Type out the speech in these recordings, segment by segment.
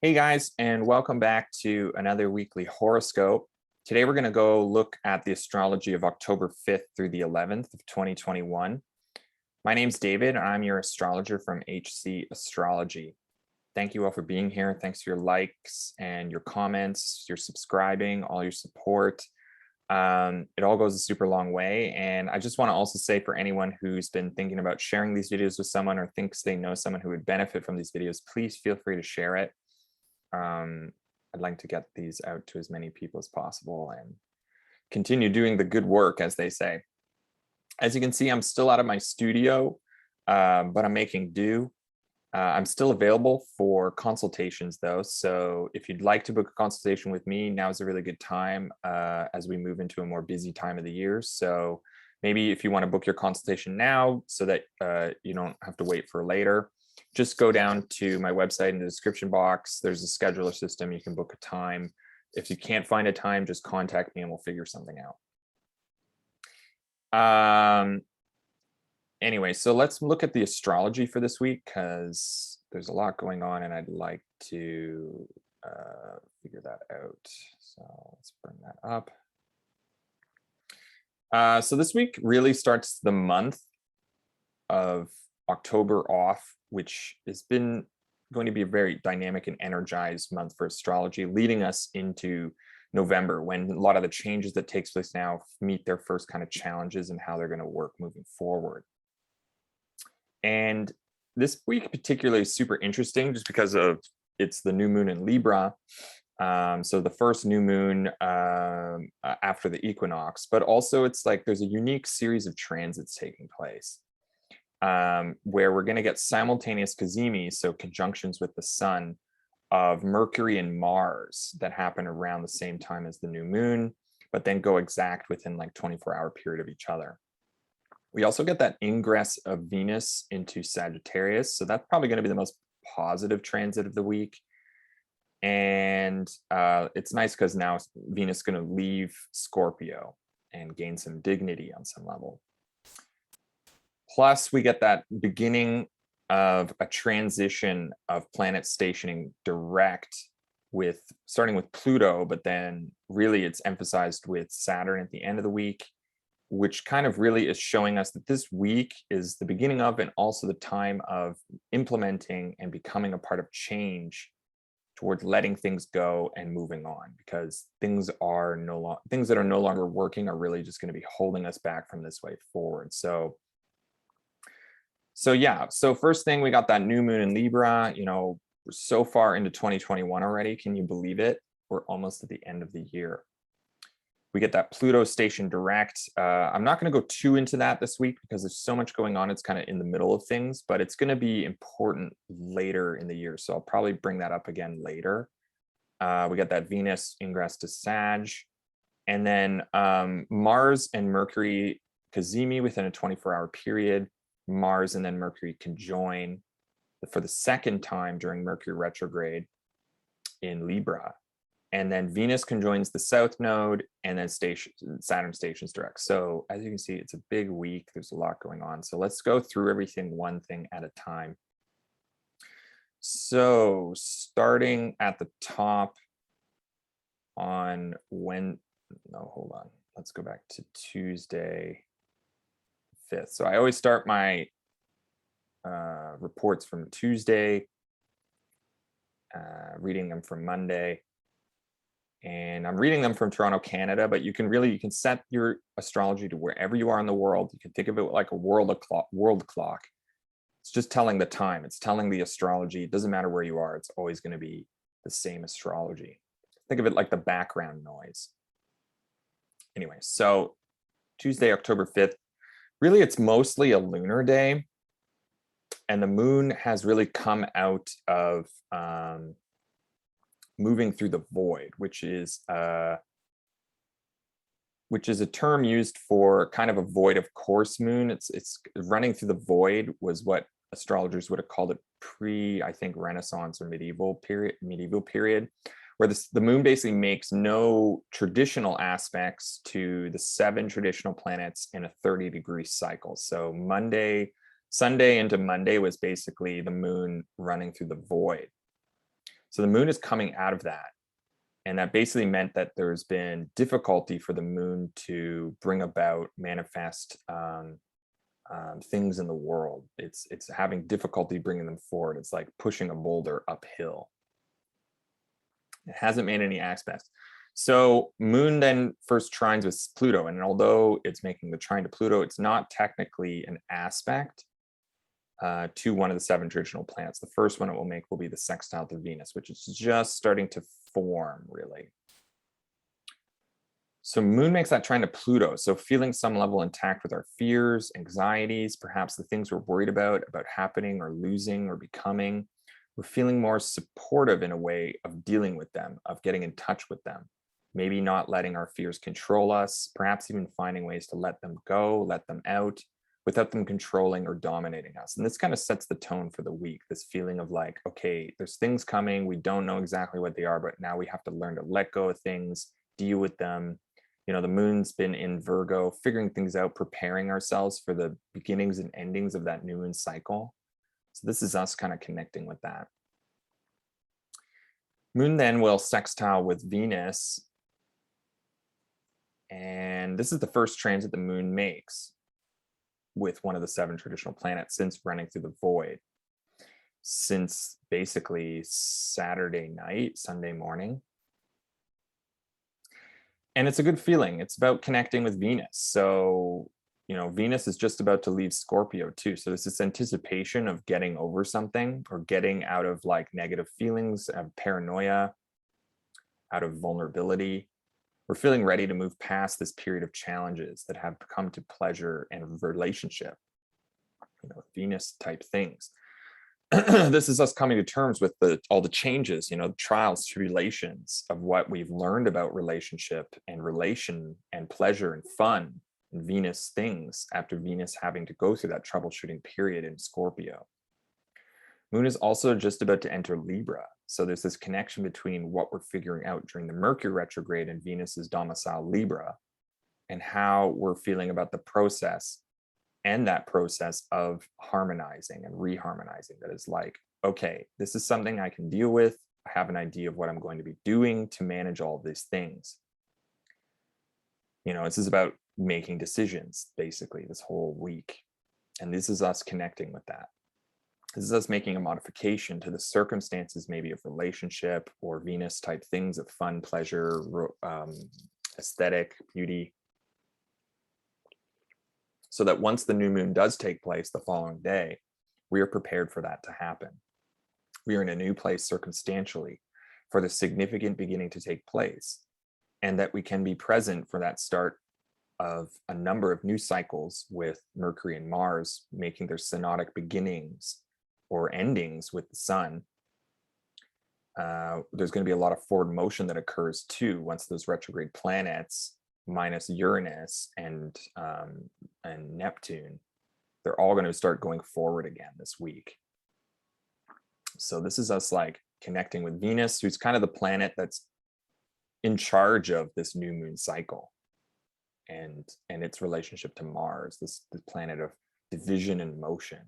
Hey guys, and welcome back to another weekly horoscope. Today we're going to go look at the astrology of October 5th through the 11th of 2021. My name's David, and I'm your astrologer from HC Astrology. Thank you all for being here. Thanks for your likes and your comments, your subscribing, all your support. It all goes a super long way. And I just want to also say, for anyone who's been thinking about sharing these videos with someone or thinks they know someone who would benefit from these videos, please feel free to share it. I'd like to get these out to as many people as possible and continue doing the good work, as they say. As you can see, I'm still out of my studio, but I'm making do. I'm still available for consultations though. So if you'd like to book a consultation with me, now is a really good time as we move into a more busy time of the year. So maybe if you want to book your consultation now so that you don't have to wait for later, just go down to my website in the description box. There's a scheduler system. You can book a time. If you can't find a time, just contact me and we'll figure something out. Anyway, so let's look at the astrology for this week because there's a lot going on and I'd like to figure that out. So let's bring that up. So this week really starts the month of October off, which has been going to be a very dynamic and energized month for astrology, leading us into November, when a lot of the changes that takes place now meet their first kind of challenges and how they're going to work moving forward. And this week particularly is super interesting just because of it's the new moon in Libra. So the first new moon after the equinox, but also it's like there's a unique series of transits taking place. Where we're going to get simultaneous cazimi, so conjunctions with the sun, of Mercury and Mars that happen around the same time as the new moon, but then go exact within like 24-hour period of each other. We also get that ingress of Venus into Sagittarius, so that's probably going to be the most positive transit of the week. And it's nice because now Venus is going to leave Scorpio and gain some dignity on some level. Plus, we get that beginning of a transition of planets stationing direct with starting with Pluto, but then really it's emphasized with Saturn at the end of the week, which kind of really is showing us that this week is the beginning of and also the time of implementing and becoming a part of change towards letting things go and moving on, because things that are no longer working are really just going to be holding us back from this way forward. So yeah, so first thing, we got that new moon in Libra. You know, we're so far into 2021 already. Can you believe it? We're almost at the end of the year. We get that Pluto station direct. I'm not going to go too into that this week because there's so much going on. It's kind of in the middle of things, but it's going to be important later in the year. So I'll probably bring that up again later. We got that Venus ingress to Sag. And then Mars and Mercury cazimi within a 24-hour period. Mars and then Mercury conjoin for the second time during Mercury retrograde in Libra. And then Venus conjoins the South Node and then Saturn stations direct. So as you can see, it's a big week. There's a lot going on. So let's go through everything one thing at a time. So starting at the top on hold on. Let's go back to Tuesday 5th. So I always start my reports from Tuesday, reading them from Monday, and I'm reading them from Toronto, Canada, but you can set your astrology to wherever you are in the world. You can think of it like a world clock. It's just telling the time. It's telling the astrology. It doesn't matter where you are. It's always going to be the same astrology. Think of it like the background noise. Anyway, so Tuesday, October 5th, really, it's mostly a lunar day, and the moon has really come out of moving through the void, which is a term used for kind of a void of course moon. It's running through the void was what astrologers would have called it I think Renaissance or medieval period, where the moon basically makes no traditional aspects to the 7 traditional planets in a 30-degree cycle. So Sunday into Monday was basically the moon running through the void. So the moon is coming out of that. And that basically meant that there's been difficulty for the moon to bring about, manifest things in the world. It's having difficulty bringing them forward. It's like pushing a boulder uphill. It hasn't made any aspects. So moon then first trines with Pluto. And although it's making the trine to Pluto, it's not technically an aspect to one of the 7 traditional planets. The first one it will make will be the sextile to Venus, which is just starting to form, really. So moon makes that trine to Pluto. So feeling some level intact with our fears, anxieties, perhaps the things we're worried about happening or losing or becoming. We're feeling more supportive in a way of dealing with them, of getting in touch with them. Maybe not letting our fears control us, perhaps even finding ways to let them go, let them out, without them controlling or dominating us. And this kind of sets the tone for the week, this feeling of like, okay, there's things coming, we don't know exactly what they are, but now we have to learn to let go of things, deal with them. You know, the moon's been in Virgo, figuring things out, preparing ourselves for the beginnings and endings of that new moon cycle. So this is us kind of connecting with that. Moon then will sextile with Venus. And this is the first transit the moon makes with one of the 7 traditional planets since running through the void, since basically Saturday night, Sunday morning. And it's a good feeling. It's about connecting with Venus. So, you know, Venus is just about to leave Scorpio too. So there's this anticipation of getting over something or getting out of like negative feelings, of paranoia, out of vulnerability. We're feeling ready to move past this period of challenges that have come to pleasure and relationship, you know, Venus type things. This is us coming to terms with all the changes, you know, trials, tribulations of what we've learned about relationship and relation and pleasure and fun and Venus things after Venus having to go through that troubleshooting period in Scorpio. Moon is also just about to enter Libra. So there's this connection between what we're figuring out during the Mercury retrograde and Venus's domicile Libra, and how we're feeling about the process and that process of harmonizing and reharmonizing. That is like, okay, this is something I can deal with. I have an idea of what I'm going to be doing to manage all of these things. You know, this is about making decisions, basically, this whole week. And this is us connecting with that. This is us making a modification to the circumstances, maybe of relationship or Venus type things of fun, pleasure, aesthetic, beauty. So that once the new moon does take place the following day, we are prepared for that to happen. We are in a new place circumstantially for the significant beginning to take place, and that we can be present for that start of a number of new cycles with Mercury and Mars making their synodic beginnings or endings with the sun. There's going to be a lot of forward motion that occurs too once those retrograde planets, minus Uranus and Neptune, they're all going to start going forward again this week. So this is us like connecting with Venus, who's kind of the planet that's in charge of this new moon cycle and its relationship to Mars, this planet of division and motion.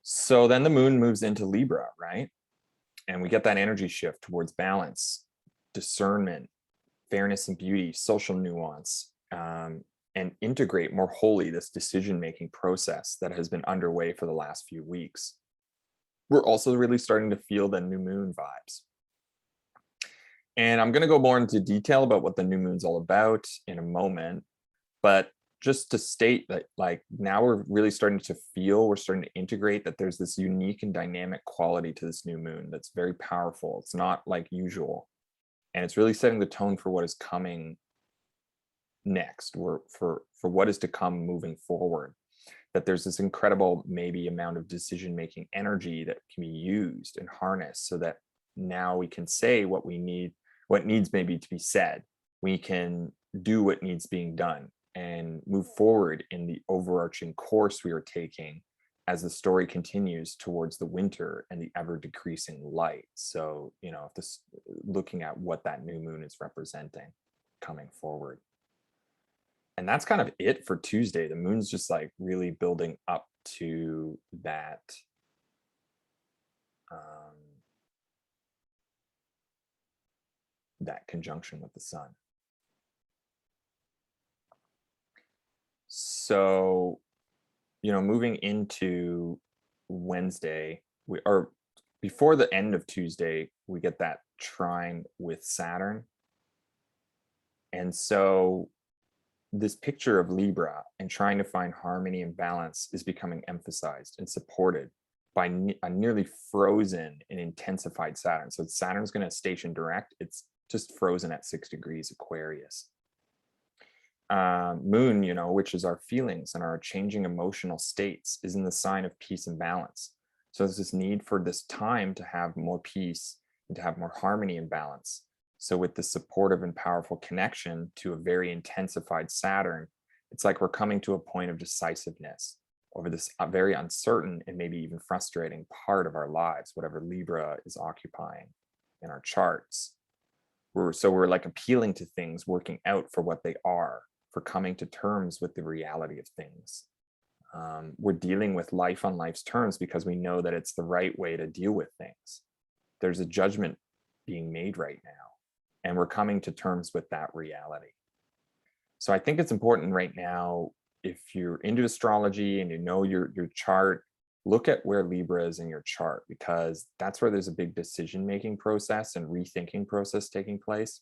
So then the moon moves into Libra, right? And we get that energy shift towards balance, discernment, fairness and beauty, social nuance, and integrate more wholly this decision-making process that has been underway for the last few weeks. We're also really starting to feel the new moon vibes. And I'm going to go more into detail about what the new moon's all about in a moment, but just to state that like now we're really starting to feel, we're starting to integrate that there's this unique and dynamic quality to this new moon that's very powerful. It's not like usual. And it's really setting the tone for what is coming next, or for what is to come moving forward. That there's this incredible maybe amount of decision-making energy that can be used and harnessed so that now we can say what we need, what needs maybe to be said. We can do what needs being done and move forward in the overarching course we are taking as the story continues towards the winter and the ever decreasing light. So, you know, this looking at what that new moon is representing coming forward. And that's kind of it for Tuesday. The moon's just like really building up to that that conjunction with the sun. So, moving into Wednesday, before the end of Tuesday, we get that trine with Saturn. And so this picture of Libra and trying to find harmony and balance is becoming emphasized and supported by a nearly frozen and intensified Saturn. So Saturn's going to station direct. It's just frozen at 6 degrees Aquarius. Moon, which is our feelings and our changing emotional states, is in the sign of peace and balance. So there's this need for this time to have more peace and to have more harmony and balance. So with the supportive and powerful connection to a very intensified Saturn, it's like we're coming to a point of decisiveness over this very uncertain and maybe even frustrating part of our lives, whatever Libra is occupying in our charts. We're like appealing to things, working out for what they are, for coming to terms with the reality of things. We're dealing with life on life's terms because we know that it's the right way to deal with things. There's a judgment being made right now, and we're coming to terms with that reality. So I think it's important right now, if you're into astrology and you know your chart, look at where Libra is in your chart, because that's where there's a big decision-making process and rethinking process taking place.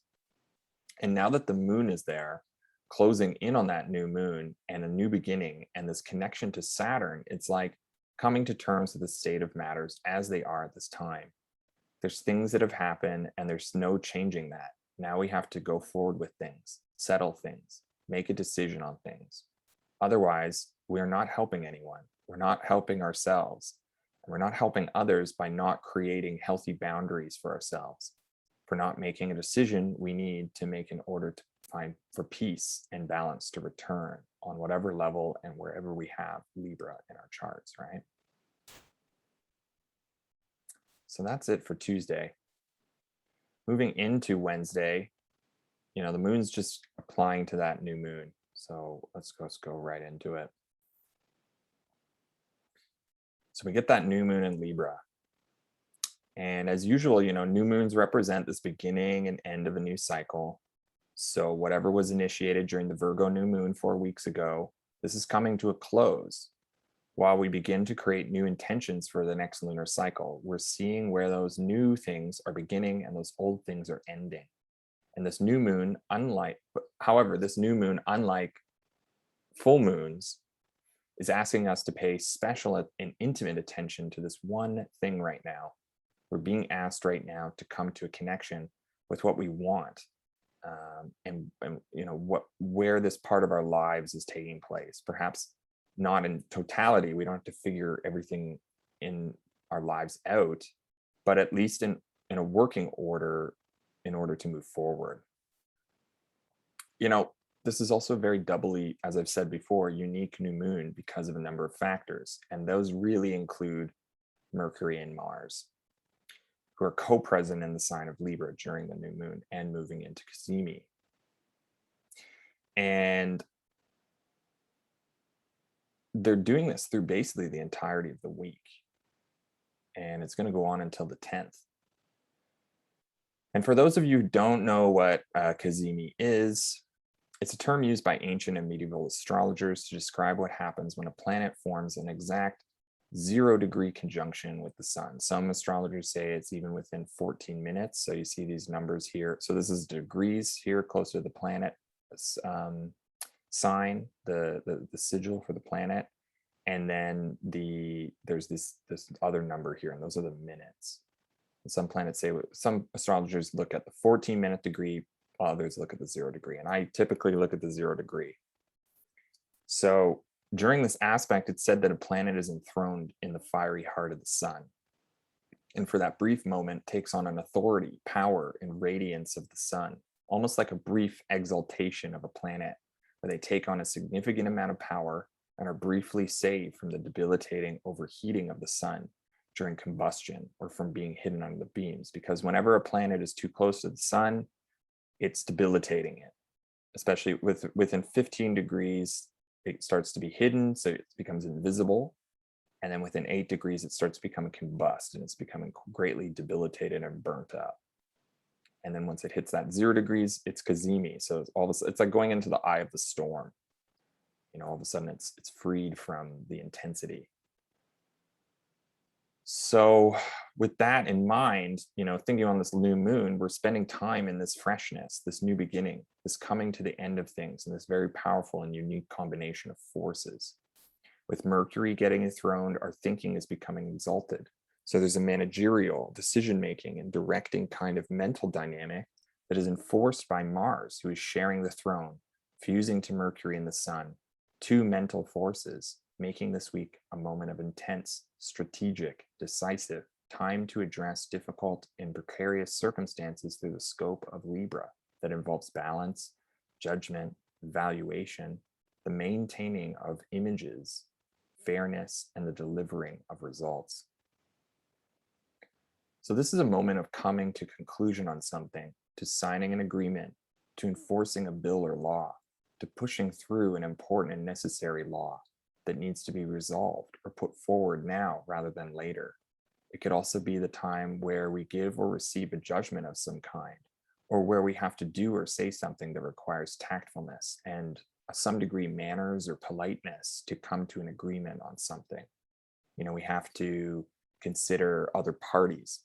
And now that the moon is there, closing in on that new moon and a new beginning and this connection to Saturn, it's like coming to terms with the state of matters as they are at this time. There's things that have happened and there's no changing that. Now we have to go forward with things, settle things, make a decision on things. Otherwise, we're not helping anyone. We're not helping ourselves. And we're not helping others by not creating healthy boundaries for ourselves, for not making a decision we need to make in order to find for peace and balance to return on whatever level and wherever we have Libra in our charts, right? So that's it for Tuesday. Moving into Wednesday, the moon's just applying to that new moon. So let's go right into it. So we get that new moon in Libra. And as usual, new moons represent this beginning and end of a new cycle. So whatever was initiated during the Virgo new moon 4 weeks ago, this is coming to a close. While we begin to create new intentions for the next lunar cycle, we're seeing where those new things are beginning and those old things are ending. And this new moon, unlike full moons, is asking us to pay special and intimate attention to this one thing right now. We're being asked right now to come to a connection with what we want, and where this part of our lives is taking place. Perhaps not in totality. We don't have to figure everything in our lives out, but at least in a working order in order to move forward. This is also very doubly, as I've said before, unique new moon because of a number of factors. And those really include Mercury and Mars, who are co-present in the sign of Libra during the new moon and moving into Cazimi. And they're doing this through basically the entirety of the week. And it's going to go on until the 10th. And for those of you who don't know what Cazimi is, it's a term used by ancient and medieval astrologers to describe what happens when a planet forms an exact 0-degree conjunction with the sun. Some astrologers say it's even within 14 minutes. So you see these numbers here. So this is degrees here, closer to the planet sign, the sigil for the planet. And then there's this other number here, and those are the minutes. And some astrologers look at the 14-minute degree, others look at the 0 degree, and I typically look at the 0 degree. So during this aspect, it's said that a planet is enthroned in the fiery heart of the sun, and for that brief moment takes on an authority, power, and radiance of the sun, almost like a brief exaltation of a planet, where they take on a significant amount of power and are briefly saved from the debilitating overheating of the sun during combustion or from being hidden under the beams. Because whenever a planet is too close to the sun, it's debilitating it, especially within 15 degrees, it starts to be hidden, so it becomes invisible. And then within 8 degrees, it starts becoming combust and it's becoming greatly debilitated and burnt up. And then once it hits that 0 degrees, it's cazimi. So it's like going into the eye of the storm. All of a sudden it's freed from the intensity. So with that in mind, thinking on this new moon, we're spending time in this freshness, this new beginning, this coming to the end of things, and this very powerful and unique combination of forces. With Mercury getting enthroned, our thinking is becoming exalted. So there's a managerial, decision-making, and directing kind of mental dynamic that is enforced by Mars, who is sharing the throne, fusing to Mercury and the Sun, 2 mental forces, making this week a moment of intense, strategic, decisive time to address difficult and precarious circumstances through the scope of Libra that involves balance, judgment, evaluation, the maintaining of images, fairness, and the delivering of results. So this is a moment of coming to conclusion on something, to signing an agreement, to enforcing a bill or law, to pushing through an important and necessary law that needs to be resolved or put forward now rather than later. It could also be the time where we give or receive a judgment of some kind, or where we have to do or say something that requires tactfulness and some degree manners or politeness to come to an agreement on something. We have to consider other parties.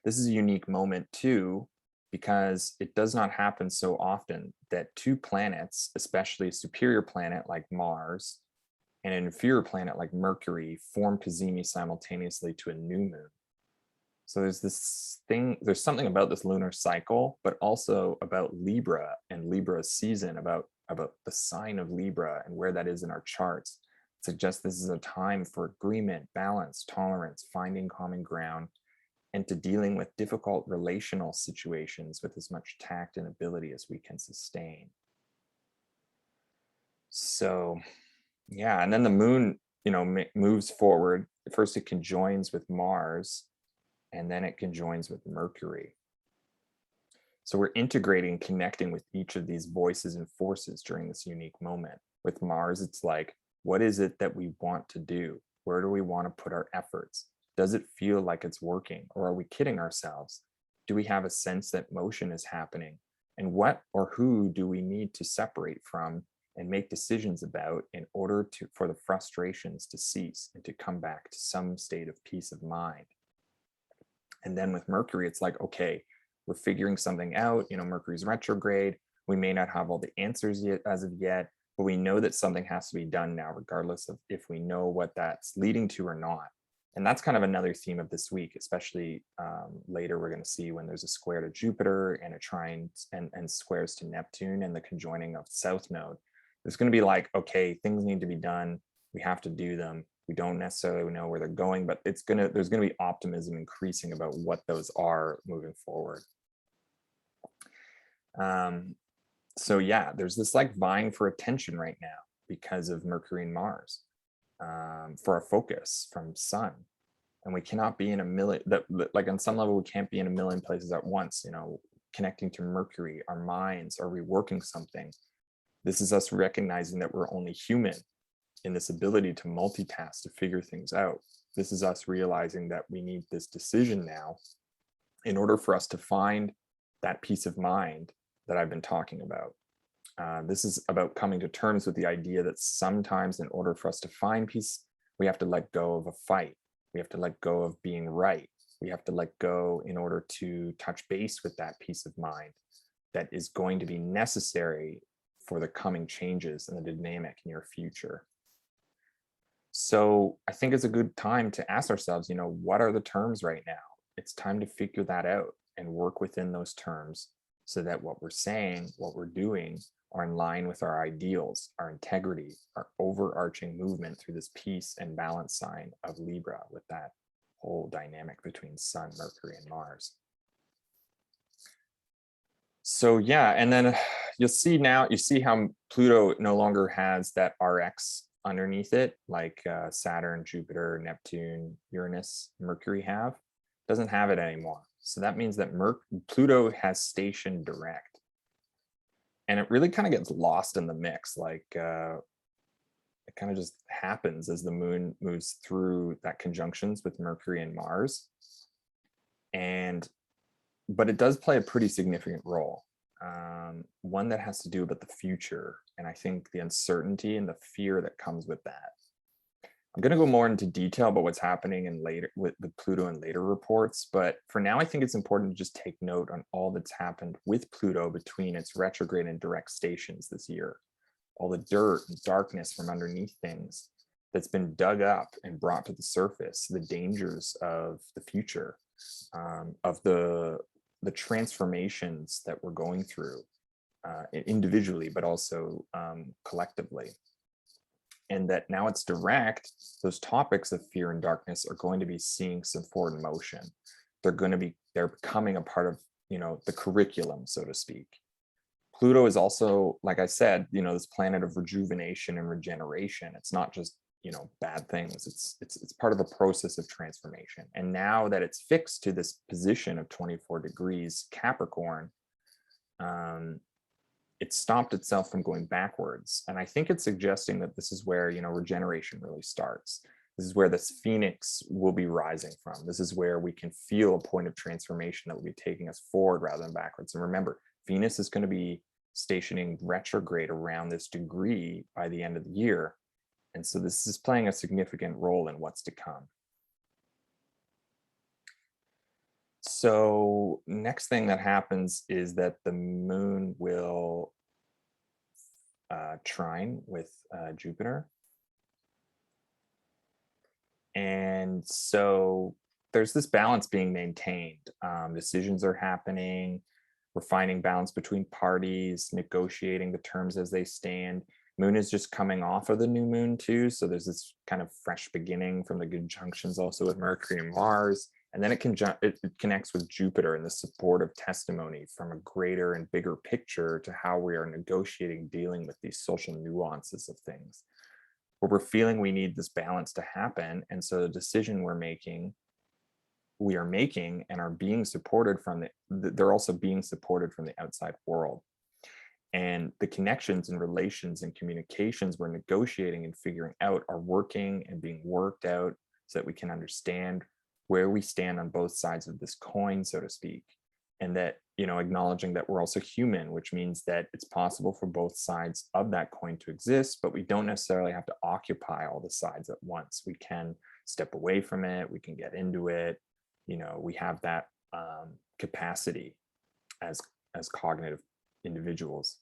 This is a unique moment too, because it does not happen so often that 2 planets, especially a superior planet like Mars and an inferior planet like Mercury, form cazimi simultaneously to a new moon. So there's something about this lunar cycle, but also about Libra and Libra's season, about the sign of Libra and where that is in our charts. It suggests this is a time for agreement, balance, tolerance, finding common ground, and to dealing with difficult relational situations with as much tact and ability as we can sustain. So, yeah, and then the moon, moves forward. First, it conjoins with Mars, and then it conjoins with Mercury. So we're integrating, connecting with each of these voices and forces during this unique moment. With Mars, it's like, what is it that we want to do? Where do we want to put our efforts? Does it feel like it's working, or are we kidding ourselves? Do we have a sense that motion is happening? And what or who do we need to separate from and make decisions about in order for the frustrations to cease and to come back to some state of peace of mind? And then with Mercury, it's like, okay, we're figuring something out. Mercury's retrograde. We may not have all the answers yet as of yet, but we know that something has to be done now, regardless of if we know what that's leading to or not. And that's kind of another theme of this week, especially later we're going to see when there's a square to Jupiter and a trine and squares to Neptune and the conjoining of South Node. There's going to be like, okay, things need to be done. We have to do them. We don't necessarily know where they're going, but there's going to be optimism increasing about what those are moving forward. So yeah, there's this like vying for attention right now because of Mercury and Mars. For our focus from Sun, and we cannot be in a million like on some level we can't be in a million places at once. Connecting to Mercury, our minds are reworking something. This is us recognizing that we're only human in this ability to multitask, to figure things out. This is us realizing that we need this decision now in order for us to find that peace of mind that I've been talking about. This is about coming to terms with the idea that sometimes in order for us to find peace, we have to let go of a fight. We have to let go of being right. We have to let go in order to touch base with that peace of mind that is going to be necessary for the coming changes in the dynamic near future. So I think it's a good time to ask ourselves, what are the terms right now? It's time to figure that out and work within those terms so that what we're saying, what we're doing are in line with our ideals, our integrity, our overarching movement through this peace and balance sign of Libra with that whole dynamic between Sun, Mercury, and Mars. So yeah, and then you see how Pluto no longer has that RX underneath it, like Saturn, Jupiter, Neptune, Uranus, Mercury have. Doesn't have it anymore. So that means that Pluto has stationed direct. And it really kind of gets lost in the mix. Like it kind of just happens as the moon moves through that conjunctions with Mercury and Mars. But it does play a pretty significant role, one that has to do with the future, and I think the uncertainty and the fear that comes with that. I'm going to go more into detail about what's happening in later with Pluto in later reports, but for now, I think it's important to just take note on all that's happened with Pluto between its retrograde and direct stations this year. All the dirt and darkness from underneath things that's been dug up and brought to the surface, the dangers of the future, of the transformations that we're going through individually, but also collectively. And that now it's direct, those topics of fear and darkness are going to be seeing some forward motion. They're becoming a part of, the curriculum, so to speak. Pluto is also, like I said, this planet of rejuvenation and regeneration. It's not just, bad things. It's part of a process of transformation. And now that it's fixed to this position of 24 degrees Capricorn, it stopped itself from going backwards. And I think it's suggesting that this is where, regeneration really starts. This is where this phoenix will be rising from. This is where we can feel a point of transformation that will be taking us forward rather than backwards. And remember, Venus is going to be stationing retrograde around this degree by the end of the year. And so this is playing a significant role in what's to come. So next thing that happens is that the moon will trine with Jupiter. And so there's this balance being maintained. Decisions are happening. We're finding balance between parties, negotiating the terms as they stand. Moon is just coming off of the new moon too. So there's this kind of fresh beginning from the conjunctions also with Mercury and Mars. And then it connects with Jupiter and the supportive testimony from a greater and bigger picture to how we are negotiating, dealing with these social nuances of things. Where we're feeling we need this balance to happen. And so the decision we are making and are being supported from they're also being supported from the outside world. And the connections and relations and communications we're negotiating and figuring out are working and being worked out so that we can understand where we stand on both sides of this coin, so to speak. And that, acknowledging that we're also human, which means that it's possible for both sides of that coin to exist, but we don't necessarily have to occupy all the sides at once. We can step away from it. We can get into it. We have that capacity as cognitive individuals,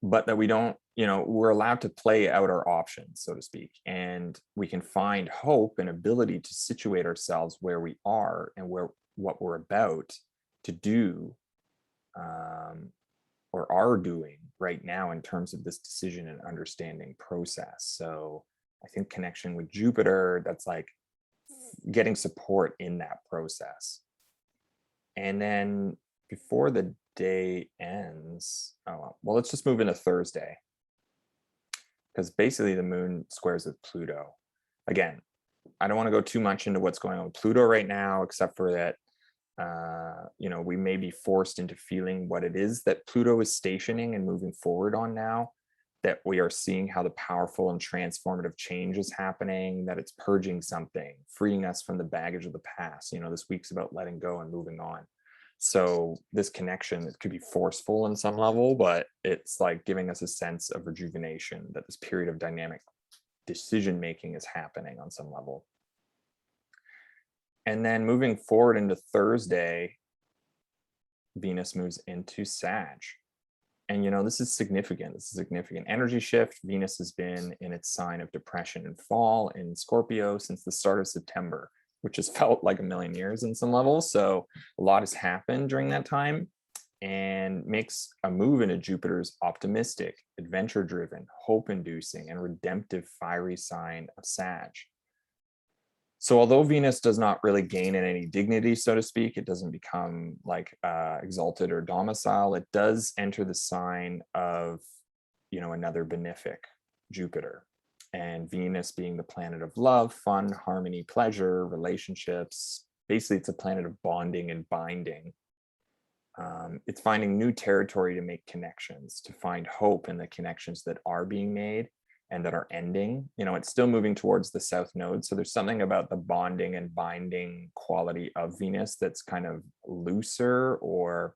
but that we don't, we're allowed to play out our options, so to speak, and we can find hope and ability to situate ourselves where we are and what we're about to do or are doing right now in terms of this decision and understanding process. So I think connection with Jupiter, that's like getting support in that process. And then before the day ends, let's just move into Thursday, because basically the moon squares with Pluto. Again, I don't want to go too much into what's going on with Pluto right now, except for that we may be forced into feeling what it is that Pluto is stationing and moving forward on now, that we are seeing how the powerful and transformative change is happening, that it's purging something, freeing us from the baggage of the past. This week's about letting go and moving on. So this connection, it could be forceful on some level, but it's like giving us a sense of rejuvenation, that this period of dynamic decision making is happening on some level. And then moving forward into Thursday, Venus moves into Sag. And, this is significant. This is a significant energy shift. Venus has been in its sign of depression and fall in Scorpio since the start of September, which has felt like a million years in some levels. So a lot has happened during that time and makes a move into Jupiter's optimistic, adventure-driven, hope-inducing, and redemptive fiery sign of Sag. So although Venus does not really gain in any dignity, so to speak, it doesn't become like exalted or domicile, it does enter the sign of, another benefic, Jupiter. And Venus being the planet of love, fun, harmony, pleasure, relationships. Basically, it's a planet of bonding and binding. It's finding new territory to make connections, to find hope in the connections that are being made, and that are ending. It's still moving towards the south node. So there's something about the bonding and binding quality of Venus that's kind of looser or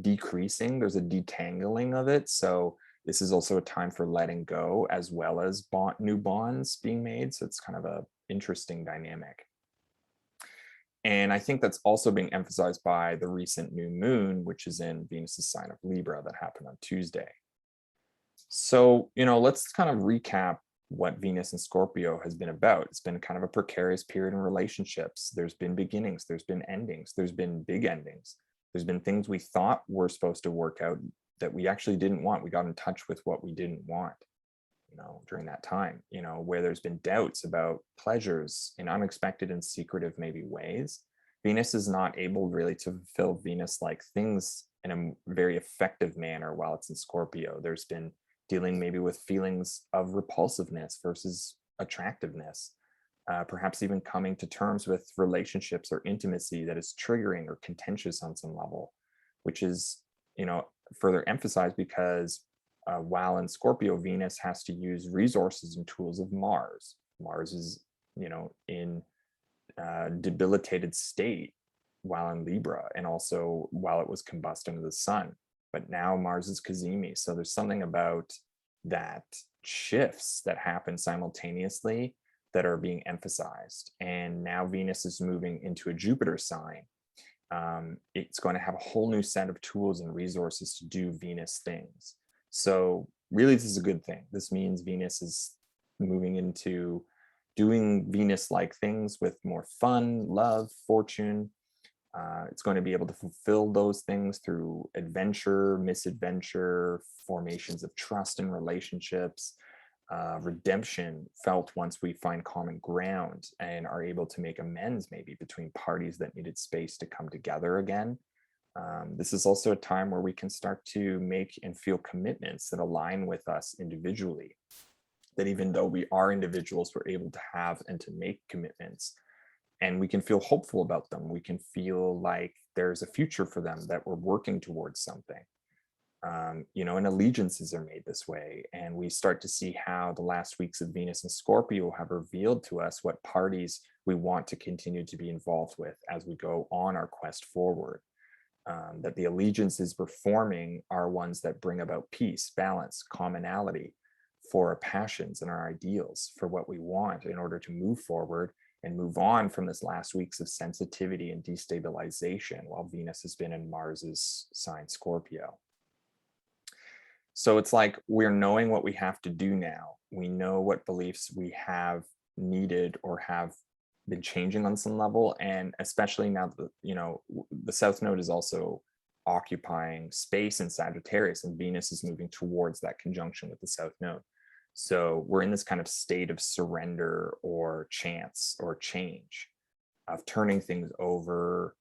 decreasing. There's a detangling of it. So this is also a time for letting go as well as new bonds being made. So it's kind of a interesting dynamic. And I think that's also being emphasized by the recent new moon, which is in Venus's sign of Libra that happened on Tuesday. So, let's kind of recap what Venus and Scorpio has been about. It's been kind of a precarious period in relationships. There's been beginnings, there's been endings, there's been big endings. There's been things we thought were supposed to work out that we actually didn't want. We got in touch with what we didn't want, during that time, where there's been doubts about pleasures in unexpected and secretive maybe ways. Venus is not able really to fulfill Venus-like things in a very effective manner while it's in Scorpio. There's been dealing maybe with feelings of repulsiveness versus attractiveness, perhaps even coming to terms with relationships or intimacy that is triggering or contentious on some level, which is, further emphasized because while in Scorpio, Venus has to use resources and tools of Mars. Mars is, in debilitated state while in Libra, and also while it was combust under the sun. But now Mars is Cazimi. So there's something about that shifts that happen simultaneously that are being emphasized. And now Venus is moving into a Jupiter sign. It's going to have a whole new set of tools and resources to do Venus things. So really, this is a good thing. This means Venus is moving into doing Venus-like things with more fun, love, fortune. It's going to be able to fulfill those things through adventure, misadventure, formations of trust in relationships, redemption felt once we find common ground and are able to make amends maybe between parties that needed space to come together again. This is also a time where we can start to make and feel commitments that align with us individually. That even though we are individuals, we're able to have and to make commitments, and we can feel hopeful about them. We can feel like there's a future for them, that we're working towards something. And allegiances are made this way. And we start to see how the last weeks of Venus and Scorpio have revealed to us what parties we want to continue to be involved with as we go on our quest forward. That the allegiances we're forming are ones that bring about peace, balance, commonality for our passions and our ideals, for what we want in order to move forward and move on from this last weeks of sensitivity and destabilization while Venus has been in Mars's sign Scorpio. So it's like we're knowing what we have to do now. We know what beliefs we have needed or have been changing on some level. And especially now that, the South Node is also occupying space in Sagittarius, and Venus is moving towards that conjunction with the South Node. So we're in this kind of state of surrender or chance or change, of turning things over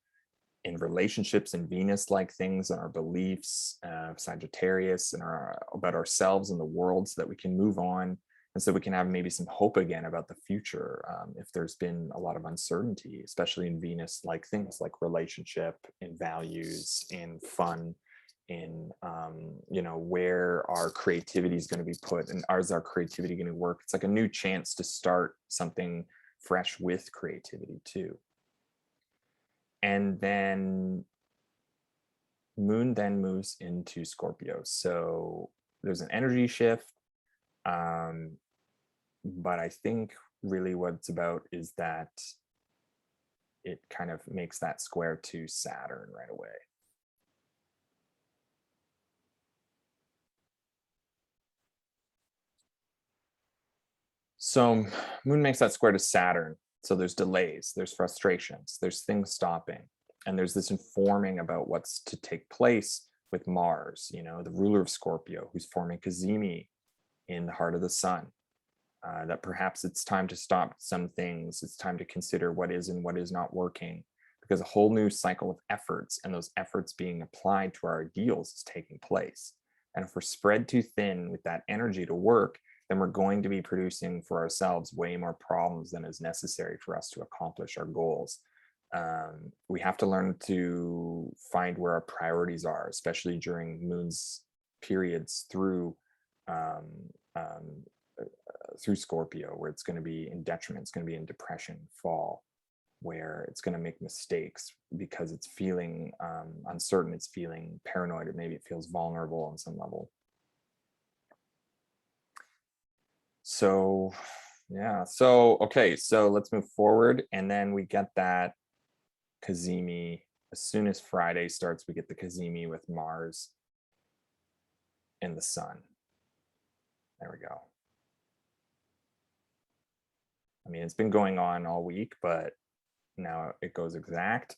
in relationships and Venus-like things and our beliefs, Sagittarius, and about ourselves and the world, so that we can move on and so we can have maybe some hope again about the future if there's been a lot of uncertainty, especially in Venus-like things like relationship, in values, in fun, in where our creativity is going to be put, and is our creativity going to work. It's like a new chance to start something fresh with creativity too. And then Moon then moves into Scorpio. So there's an energy shift. But I think really what it's about is that it kind of makes that square to Saturn right away. So Moon makes that square to Saturn. So there's delays, there's frustrations, there's things stopping, and there's this informing about what's to take place with Mars, the ruler of Scorpio, who's forming Cazimi in the heart of the sun. That perhaps it's time to stop some things. It's time to consider what is and what is not working, because a whole new cycle of efforts, and those efforts being applied to our ideals, is taking place. And if we're spread too thin with that energy to work, then we're going to be producing for ourselves way more problems than is necessary for us to accomplish our goals. We have to learn to find where our priorities are, especially during Moon's periods through through Scorpio, where it's going to be in detriment, it's going to be in depression, fall, where it's going to make mistakes because it's feeling uncertain, it's feeling paranoid, or maybe it feels vulnerable on some level. So yeah, so okay, so let's move forward, and then we get that Cazimi. As soon as Friday starts, we get the Cazimi with Mars and the Sun. There we go. I mean, it's been going on all week, but now it goes exact.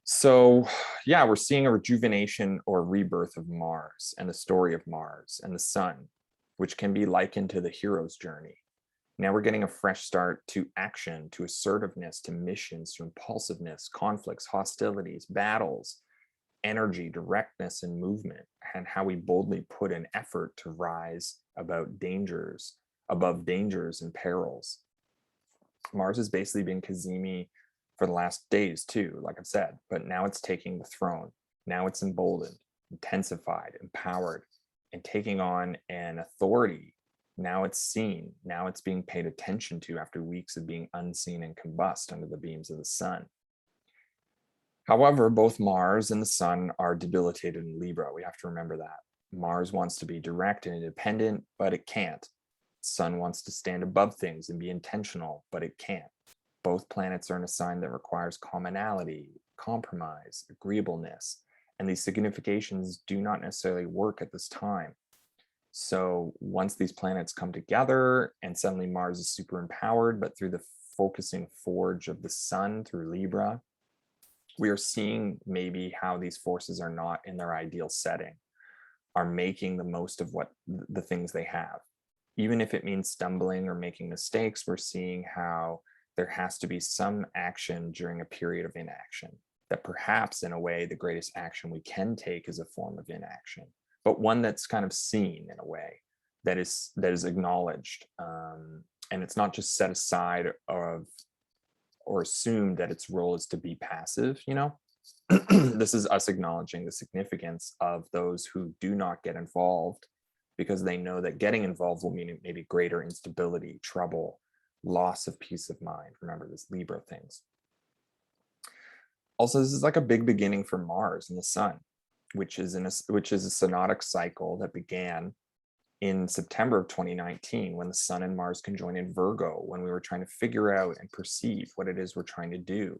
So yeah, we're seeing a rejuvenation or rebirth of Mars and the story of Mars and the Sun, which can be likened to the hero's journey. Now we're getting a fresh start to action, to assertiveness, to missions, to impulsiveness, conflicts, hostilities, battles, energy, directness, and movement, and how we boldly put an effort to rise above dangers and perils. Mars has basically been Cazimi for the last days too, like I've said, but now it's taking the throne. Now it's emboldened, intensified, empowered, and taking on an authority. Now it's seen. Now it's being paid attention to after weeks of being unseen and combust under the beams of the sun. However, both Mars and the Sun are debilitated in Libra. We have to remember that. Mars wants to be direct and independent, but it can't. Sun wants to stand above things and be intentional, but it can't. Both planets are in a sign that requires commonality, compromise, agreeableness, and these significations do not necessarily work at this time. So once these planets come together and suddenly Mars is super empowered, but through the focusing forge of the Sun through Libra, we are seeing maybe how these forces are not in their ideal setting, are making the most of what the things they have. Even if it means stumbling or making mistakes, we're seeing how there has to be some action during a period of inaction, that perhaps in a way the greatest action we can take is a form of inaction, but one that's kind of seen in a way that is acknowledged, and it's not just set aside or assumed that its role is to be passive. This is us acknowledging the significance of those who do not get involved, because they know that getting involved will mean maybe greater instability, trouble, loss of peace of mind. Remember this Libra things. Also, this is like a big beginning for Mars and the Sun, which is a synodic cycle that began in September of 2019, when the Sun and Mars conjoined in Virgo, when we were trying to figure out and perceive what it is we're trying to do.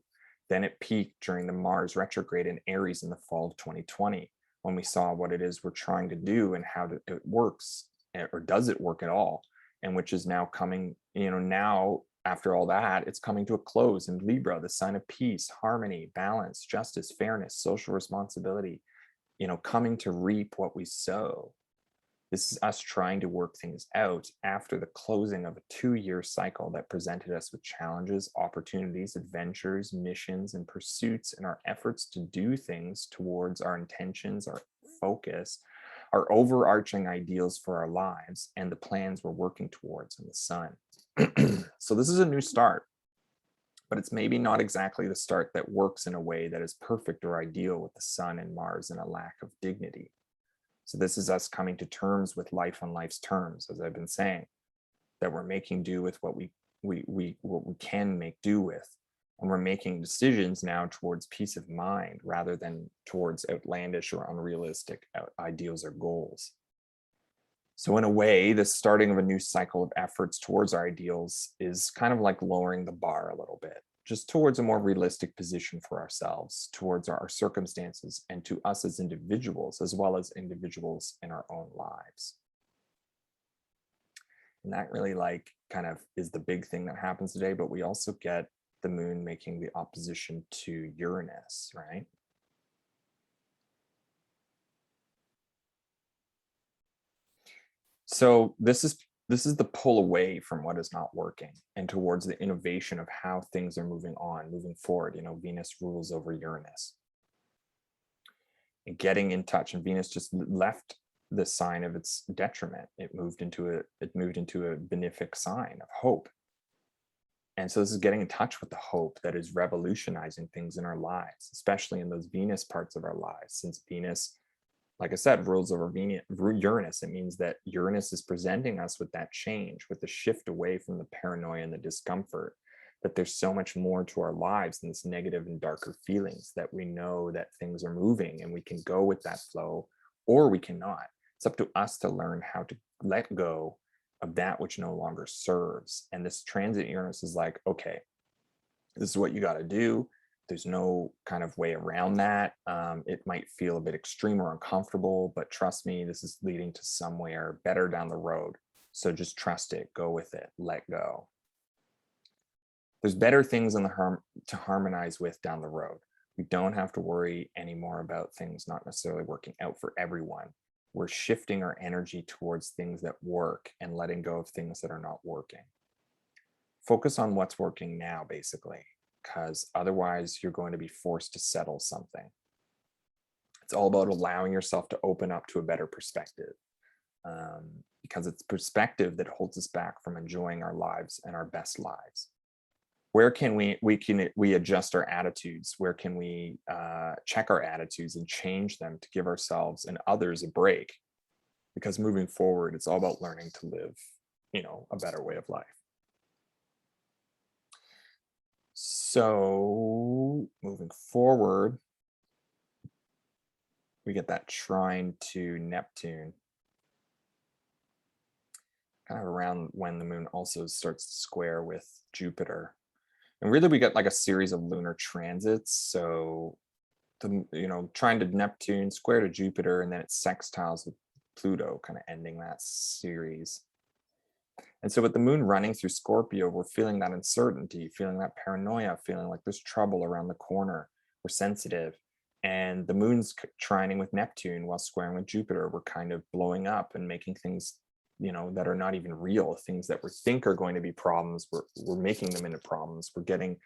Then it peaked during the Mars retrograde in Aries in the fall of 2020, when we saw what it is we're trying to do and how it works, or does it work at all, and which is now coming, now after all that, it's coming to a close in Libra, the sign of peace, harmony, balance, justice, fairness, social responsibility, coming to reap what we sow. This is us trying to work things out after the closing of a 2-year cycle that presented us with challenges, opportunities, adventures, missions, and pursuits in our efforts to do things towards our intentions, our focus, our overarching ideals for our lives, and the plans we're working towards in the Sun. So this is a new start, but it's maybe not exactly the start that works in a way that is perfect or ideal with the Sun and Mars and a lack of dignity. So this is us coming to terms with life on life's terms, as I've been saying, that we're making do with what we can make do with. And we're making decisions now towards peace of mind rather than towards outlandish or unrealistic ideals or goals. So in a way, the starting of a new cycle of efforts towards our ideals is kind of like lowering the bar a little bit, just towards a more realistic position for ourselves, towards our circumstances, and to us as individuals, as well as individuals in our own lives. And that really kind of is the big thing that happens today, but we also get the moon making the opposition to Uranus, right? So this is the pull away from what is not working and towards the innovation of how things are moving forward. Venus rules over Uranus. And getting in touch, and Venus just left the sign of its detriment. It moved into a benefic sign of hope. And so this is getting in touch with the hope that is revolutionizing things in our lives, especially in those Venus parts of our lives, since Venus like I said, rules over Uranus. It means that Uranus is presenting us with that change, with the shift away from the paranoia and the discomfort, that there's so much more to our lives than this negative and darker feelings, that we know that things are moving and we can go with that flow or we cannot. It's up to us to learn how to let go of that which no longer serves. And this transit Uranus is like, okay, this is what you got to do. There's no kind of way around that. It might feel a bit extreme or uncomfortable, but trust me, this is leading to somewhere better down the road. So just trust it, go with it, let go. There's better things in to harmonize with down the road. We don't have to worry anymore about things not necessarily working out for everyone. We're shifting our energy towards things that work and letting go of things that are not working. Focus on what's working now, basically, because otherwise you're going to be forced to settle something. It's all about allowing yourself to open up to a better perspective, because it's perspective that holds us back from enjoying our lives and our best lives. Where can we adjust our attitudes? Where can we check our attitudes and change them to give ourselves and others a break? Because moving forward, it's all about learning to live, a better way of life. So moving forward, we get that trine to Neptune, kind of around when the moon also starts to square with Jupiter. And really we get like a series of lunar transits. So trine to Neptune, square to Jupiter, and then it sextiles with Pluto, kind of ending that series. And so with the moon running through Scorpio, we're feeling that uncertainty, feeling that paranoia, feeling like there's trouble around the corner. We're sensitive. And the moon's trining with Neptune while squaring with Jupiter. We're kind of blowing up and making things, that are not even real, things that we think are going to be problems. We're making them into problems. We're getting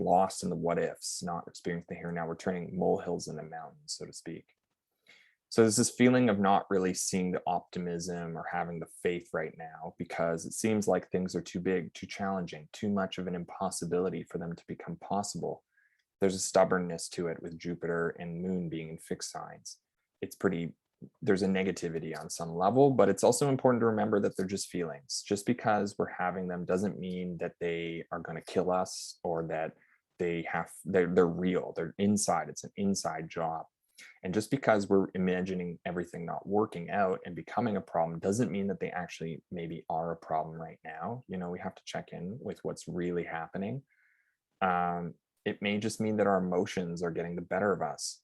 lost in the what ifs, not experiencing the here and now. We're turning molehills into mountains, so to speak. So there's this feeling of not really seeing the optimism or having the faith right now, because it seems like things are too big, too challenging, too much of an impossibility for them to become possible. There's a stubbornness to it with Jupiter and Moon being in fixed signs. There's a negativity on some level, but it's also important to remember that they're just feelings. Just because we're having them doesn't mean that they are going to kill us or that they're real. They're inside. It's an inside job. And just because we're imagining everything not working out and becoming a problem doesn't mean that they actually maybe are a problem right now. We have to check in with what's really happening. It may just mean that our emotions are getting the better of us,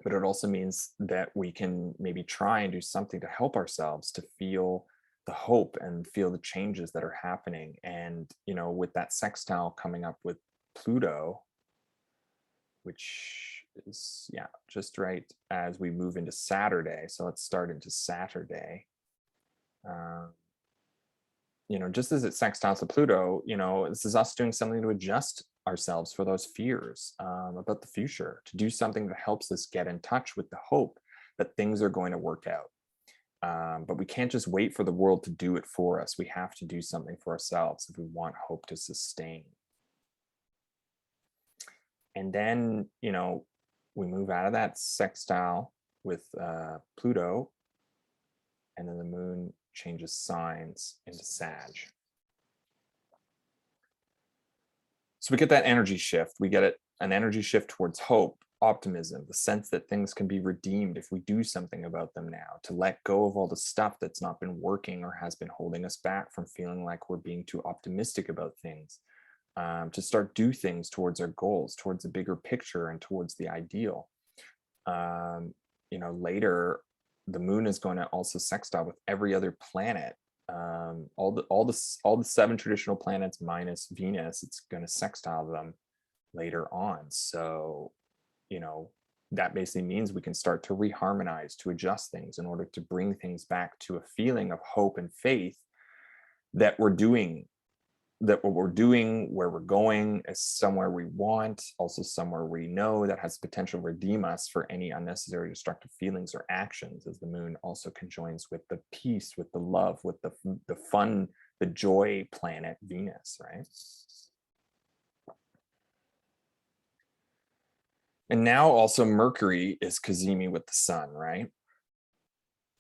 but it also means that we can maybe try and do something to help ourselves to feel the hope and feel the changes that are happening. And, with that sextile coming up with Pluto, which is, just right as we move into Saturday. So let's start into Saturday. Just as it sextiles to Pluto, this is us doing something to adjust ourselves for those fears about the future, to do something that helps us get in touch with the hope that things are going to work out. But we can't just wait for the world to do it for us. We have to do something for ourselves if we want hope to sustain. And then, we move out of that sextile with Pluto, and then the moon changes signs into Sag. So we get that energy shift. We get an energy shift towards hope, optimism, the sense that things can be redeemed if we do something about them now, to let go of all the stuff that's not been working or has been holding us back from feeling like we're being too optimistic about things. To start do things towards our goals, towards a bigger picture and towards the ideal. Later, the moon is going to also sextile with every other planet. All the 7 traditional planets minus Venus, it's going to sextile them later on. So, that basically means we can start to reharmonize, to adjust things in order to bring things back to a feeling of hope and faith that what we're doing, where we're going, is somewhere we want, also somewhere we know that has potential to redeem us for any unnecessary destructive feelings or actions, as the moon also conjoins with the peace, with the love, with the fun, the joy planet Venus, right? And now also Mercury is cazimi with the sun, right?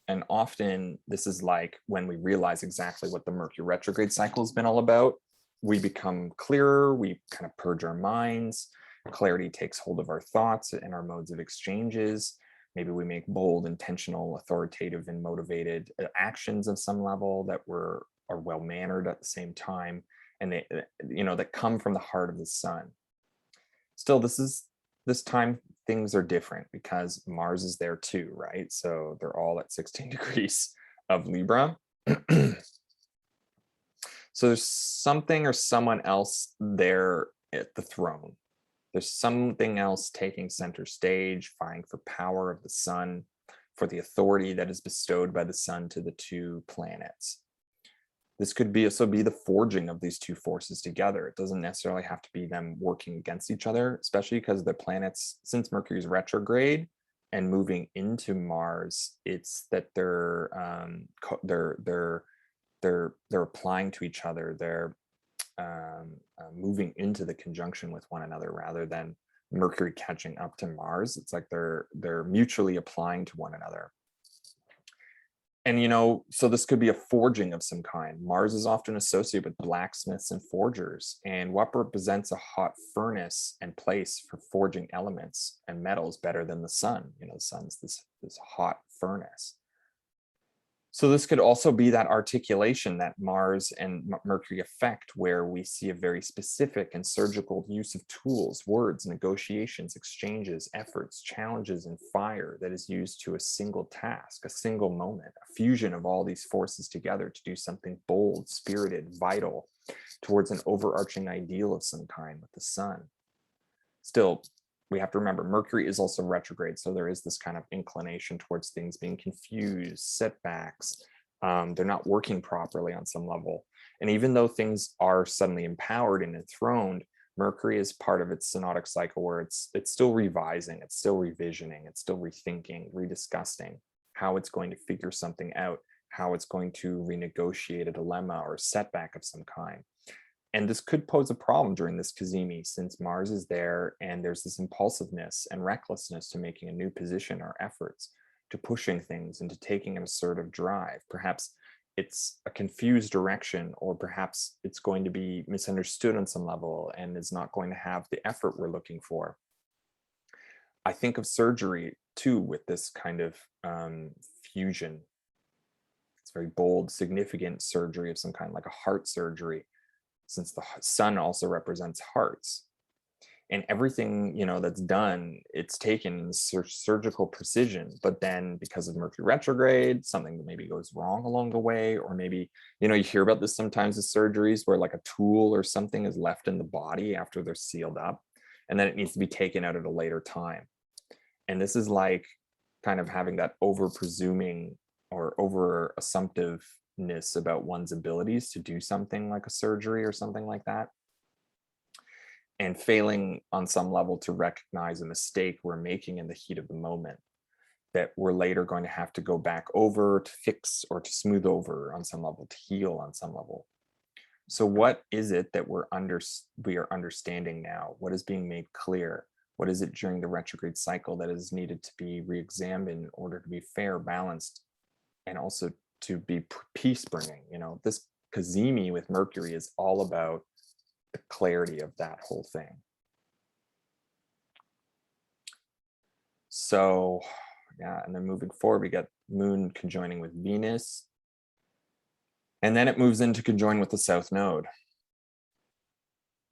And often this is like when we realize exactly what the Mercury retrograde cycle has been all about, we become clearer, we kind of purge our minds, clarity takes hold of our thoughts and our modes of exchanges. Maybe we make bold, intentional, authoritative, and motivated actions of some level that are well mannered at the same time, and they, that come from the heart of the sun. Still, this time things are different because Mars is there too, right? So they're all at 16 degrees of Libra. So there's something or someone else there at the throne. There's something else taking center stage, vying for power of the sun, for the authority that is bestowed by the sun to the two planets. This could also be the forging of these two forces together. It doesn't necessarily have to be them working against each other, especially because the planets, since Mercury is retrograde and moving into Mars, it's that they're applying to each other. They're moving into the conjunction with one another rather than Mercury catching up to Mars. It's like they're mutually applying to one another. And, so this could be a forging of some kind. Mars is often associated with blacksmiths and forgers. And what represents a hot furnace and place for forging elements and metals better than the sun? The sun's this hot furnace. So this could also be that articulation, that Mars and Mercury effect, where we see a very specific and surgical use of tools, words, negotiations, exchanges, efforts, challenges, and fire that is used to a single task, a single moment, a fusion of all these forces together to do something bold, spirited, vital, towards an overarching ideal of some kind with the sun. Still, we have to remember Mercury is also retrograde, so there is this kind of inclination towards things being confused, setbacks. They're not working properly on some level. And even though things are suddenly empowered and enthroned, Mercury is part of its synodic cycle where it's still revising, it's still revisioning, it's still rethinking, rediscussing how it's going to figure something out, how it's going to renegotiate a dilemma or a setback of some kind. And this could pose a problem during this cazimi, since Mars is there and there's this impulsiveness and recklessness to making a new position or efforts, to pushing things and to taking an assertive drive. Perhaps it's a confused direction, or perhaps it's going to be misunderstood on some level and is not going to have the effort we're looking for. I think of surgery too with this kind of fusion. It's very bold, significant surgery of some kind, like a heart surgery, since the sun also represents hearts. And everything, that's done, it's taken in surgical precision. But then because of Mercury retrograde, something that maybe goes wrong along the way, or maybe, you hear about this sometimes with surgeries where like a tool or something is left in the body after they're sealed up, and then it needs to be taken out at a later time. And this is like kind of having that over presuming or over assumptiveness about one's abilities to do something like a surgery or something like that, and failing on some level to recognize a mistake we're making in the heat of the moment that we're later going to have to go back over to fix or to smooth over on some level, to heal on some level. So what is it that we are understanding now? What is being made clear? What is it during the retrograde cycle that is needed to be re-examined in order to be fair, balanced, and also to be peace-bringing? This cazimi with Mercury is all about the clarity of that whole thing. So, yeah, and then moving forward, we got Moon conjoining with Venus. And then it moves into conjoin with the South Node.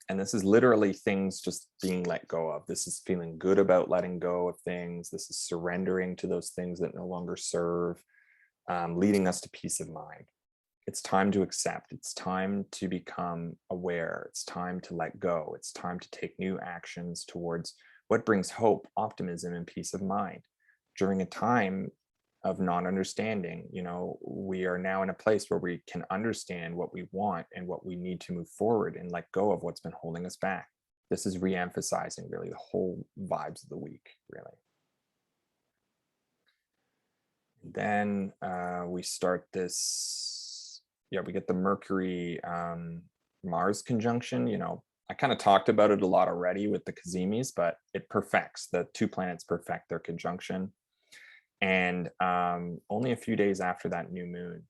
And this is literally things just being let go of. This is feeling good about letting go of things. This is surrendering to those things that no longer serve, leading us to peace of mind. It's time to accept. It's time to become aware. It's time to let go. It's time to take new actions towards what brings hope, optimism, and peace of mind. During a time of non-understanding, we are now in a place where we can understand what we want and what we need to move forward and let go of what's been holding us back. This is re-emphasizing really the whole vibes of the week, really. Then we start this, we get the Mercury Mars conjunction. I kind of talked about it a lot already with the Kazimis, but it perfects, the two planets perfect their conjunction. And only a few days after that new moon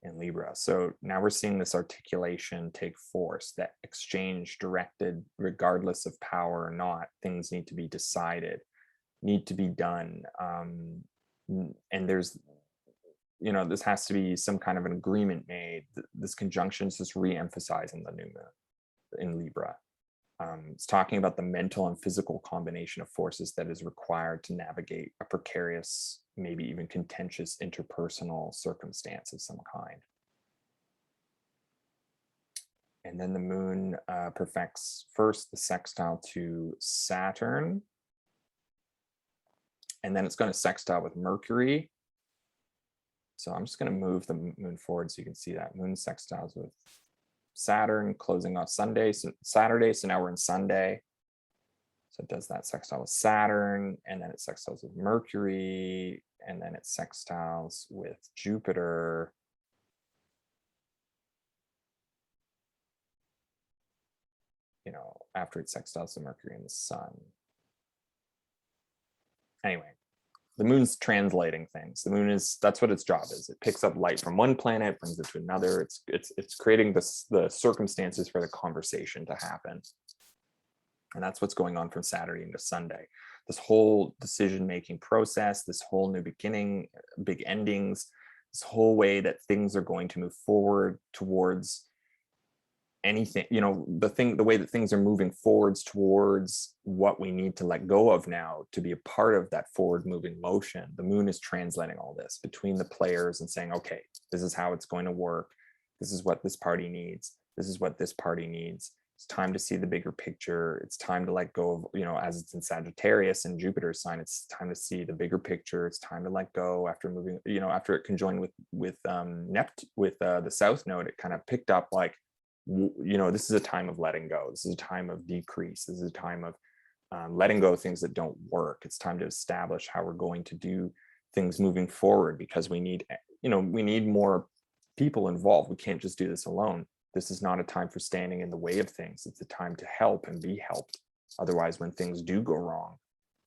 in Libra. So now we're seeing this articulation take force, that exchange directed, regardless of power or not, things need to be decided, need to be done. And there's, this has to be some kind of an agreement made. This conjunction is just re-emphasizing the new moon in Libra. It's talking about the mental and physical combination of forces that is required to navigate a precarious, maybe even contentious interpersonal circumstance of some kind. And then the moon perfects first the sextile to Saturn, and then it's going to sextile with Mercury. So I'm just going to move the moon forward so you can see that. Moon sextiles with Saturn, closing off Saturday. So now we're in Sunday. So it does that sextile with Saturn, and then it sextiles with Mercury, and then it sextiles with Jupiter. After it sextiles to Mercury and the Sun. Anyway, the moon's translating things. The moon that's what its job is. It picks up light from one planet, brings it to another. It's creating the circumstances for the conversation to happen. And that's what's going on from Saturday into Sunday. This whole decision-making process, this whole new beginning, big endings, this whole way that things are going to move forward towards anything, the way that things are moving forwards towards what we need to let go of now to be a part of that forward moving motion. The moon is translating all this between the players and saying, okay, this is how it's going to work. This is what this party needs. This is what this party needs. It's time to see the bigger picture. It's time to let go of, as it's in Sagittarius and Jupiter's sign, it's time to see the bigger picture. It's time to let go after moving, after it conjoined with Neptune, with the South Node, it kind of picked up like, this is a time of letting go. This is a time of decrease. This is a time of letting go of things that don't work. It's time to establish how we're going to do things moving forward, because we need more people involved. We can't just do this alone. This is not a time for standing in the way of things. It's a time to help and be helped. Otherwise, when things do go wrong,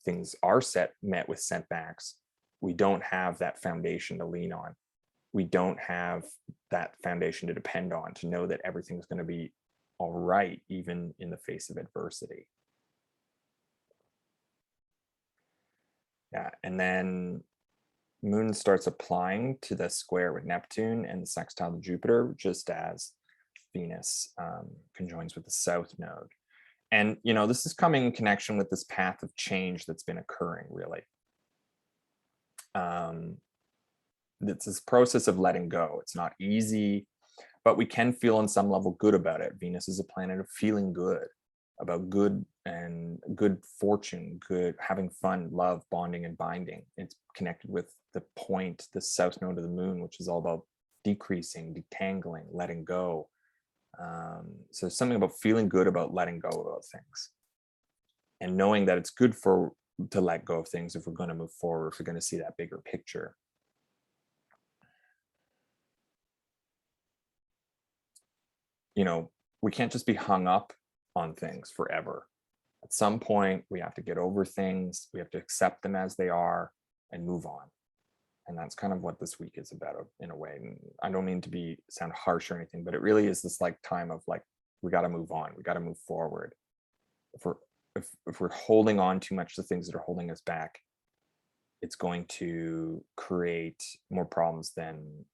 things are met with setbacks, we don't have that foundation to lean on. We don't have that foundation to depend on, to know that everything's going to be all right, even in the face of adversity. Yeah, and then Moon starts applying to the square with Neptune and the sextile to Jupiter, just as Venus conjoins with the South Node. And, this is coming in connection with this path of change that's been occurring, really. It's this process of letting go. It's not easy, but we can feel on some level good about it. Venus is a planet of feeling good, about good and good fortune, good, having fun, love, bonding, and binding. It's connected with the point, the South Node of the moon, which is all about decreasing, detangling, letting go. So something about feeling good about letting go about things, and knowing that it's good to let go of things if we're going to move forward, if we're going to see that bigger picture. We can't just be hung up on things forever. At some point, we have to get over things. We have to accept them as they are and move on. And that's kind of what this week is about, in a way. And I don't mean to sound harsh or anything, but it really is this time of we got to move on. We got to move forward. If we're holding on too much to things that are holding us back, it's going to create more problems than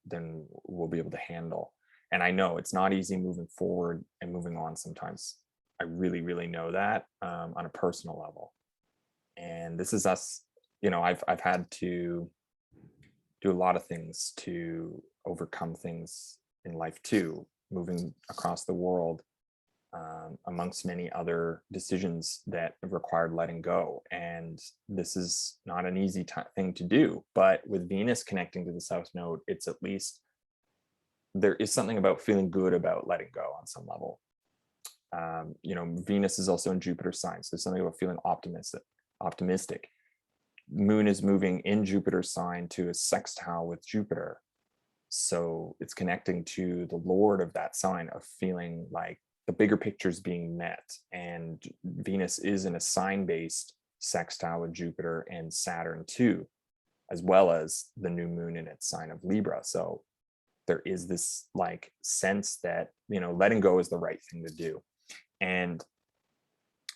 we'll be able to handle. And I know it's not easy moving forward and moving on sometimes. I really, really know that on a personal level. And this is us, I've had to do a lot of things to overcome things in life too, moving across the world, amongst many other decisions that have required letting go. And this is not an easy thing to do, but with Venus connecting to the South Node, it's at least, there is something about feeling good about letting go on some level. Venus is also in Jupiter's sign, so there's something about feeling optimistic. Moon is moving in Jupiter's sign to a sextile with Jupiter, so it's connecting to the Lord of that sign, of feeling like the bigger picture is being met, and Venus is in a sign-based sextile with Jupiter and Saturn too, as well as the new moon in its sign of Libra. So there is this like sense that, you know, letting go is the right thing to do. And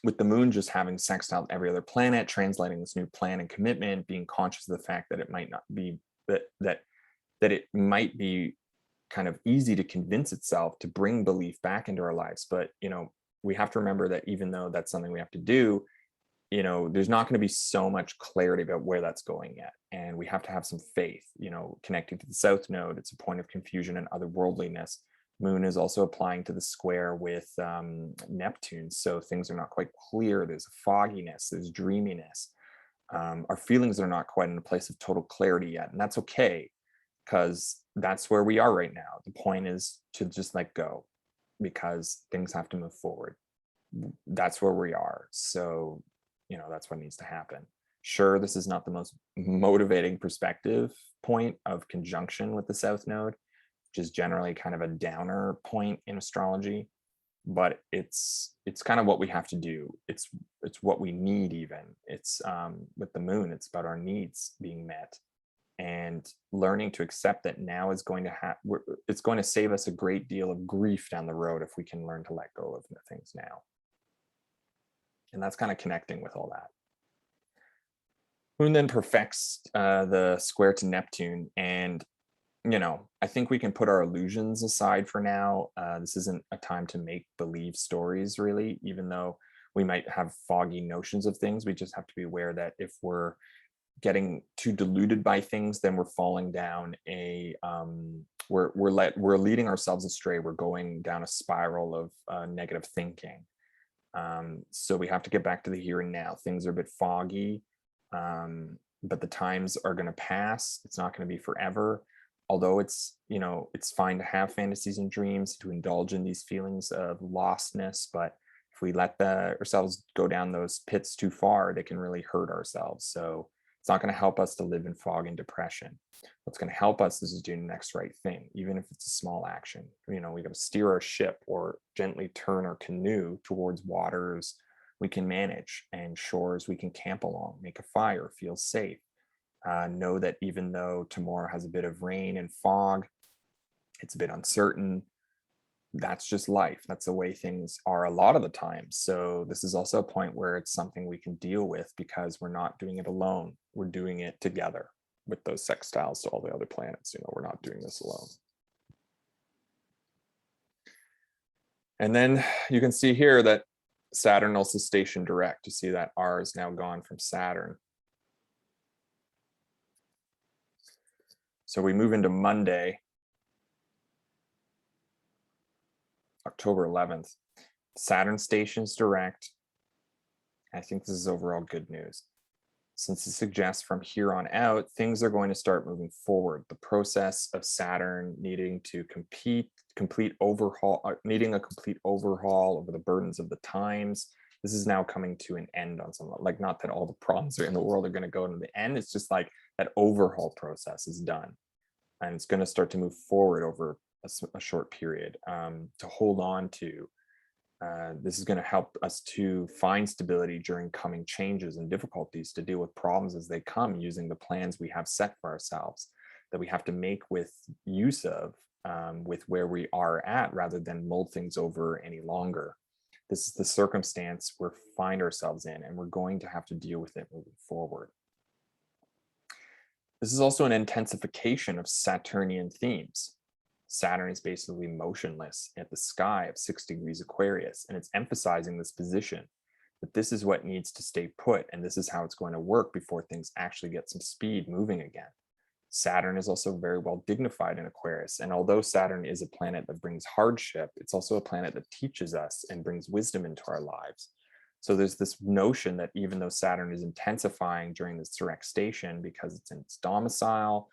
with the moon just having sextile every other planet, translating this new plan and commitment, being conscious of the fact that it might not be that it might be kind of easy to convince itself to bring belief back into our lives. But, you know, we have to remember that even though that's something we have to do, you know, there's not going to be so much clarity about where that's going yet. And we have to have some faith, you know, connecting to the South Node. It's a point of confusion and otherworldliness. Moon is also applying to the square with Neptune. So things are not quite clear. There's a fogginess, there's dreaminess. Our feelings are not quite in a place of total clarity yet. And that's okay, because that's where we are right now. The point is to just let go, because things have to move forward. That's where we are. So, you know, that's what needs to happen. Sure, this is not the most motivating perspective point of conjunction with the South Node, which is generally kind of a downer point in astrology, but it's kind of what we have to do. It's what we need even. It's with the moon, it's about our needs being met, and learning to accept that now is going to it's going to save us a great deal of grief down the road if we can learn to let go of the things now. And that's kind of connecting with all that. Moon then perfects the square to Neptune, and you know, I think we can put our illusions aside for now. This isn't a time to make believe stories, really, even though we might have foggy notions of things. We just have to be aware that if we're getting too deluded by things, then we're falling down a we're leading ourselves astray. We're going down a spiral of negative thinking. So we have to get back to the here and now. Things are a bit foggy, but the times are going to pass. It's not going to be forever. Although it's, you know, it's fine to have fantasies and dreams, to indulge in these feelings of lostness, but if we let ourselves go down those pits too far, they can really hurt ourselves. So it's not going to help us to live in fog and depression. What's going to help us is doing the next right thing, even if it's a small action. You know, we got to steer our ship or gently turn our canoe towards waters we can manage and shores we can camp along, make a fire, feel safe. Know that even though tomorrow has a bit of rain and fog, it's a bit uncertain. That's just life. That's the way things are a lot of the time. So this is also a point where it's something we can deal with, because we're not doing it alone. We're doing it together with those sextiles to all the other planets. You know, we're not doing this alone. And then you can see here that Saturn also stationed direct. You see that R is now gone from Saturn. So we move into Monday, October 11th. Saturn stations direct. I think this is overall good news, since it suggests from here on out, things are going to start moving forward. The process of Saturn needing to complete overhaul over the burdens of the times, this is now coming to an end on some, like, not that all the problems in the world are going to go to the end. It's just like that overhaul process is done, and it's going to start to move forward over a short period to hold on to. This is going to help us to find stability during coming changes and difficulties, to deal with problems as they come, using the plans we have set for ourselves, that we have to make with use of with where we are at, rather than mold things over any longer. This is the circumstance we find ourselves in, and we're going to have to deal with it moving forward. This is also an intensification of Saturnian themes. Saturn is basically motionless at the sky of 6 degrees Aquarius, and it's emphasizing this position, that this is what needs to stay put, and this is how it's going to work before things actually get some speed moving again. Saturn is also very well dignified in Aquarius, and although Saturn is a planet that brings hardship, it's also a planet that teaches us and brings wisdom into our lives. So there's this notion that even though Saturn is intensifying during this direct station, because it's in its domicile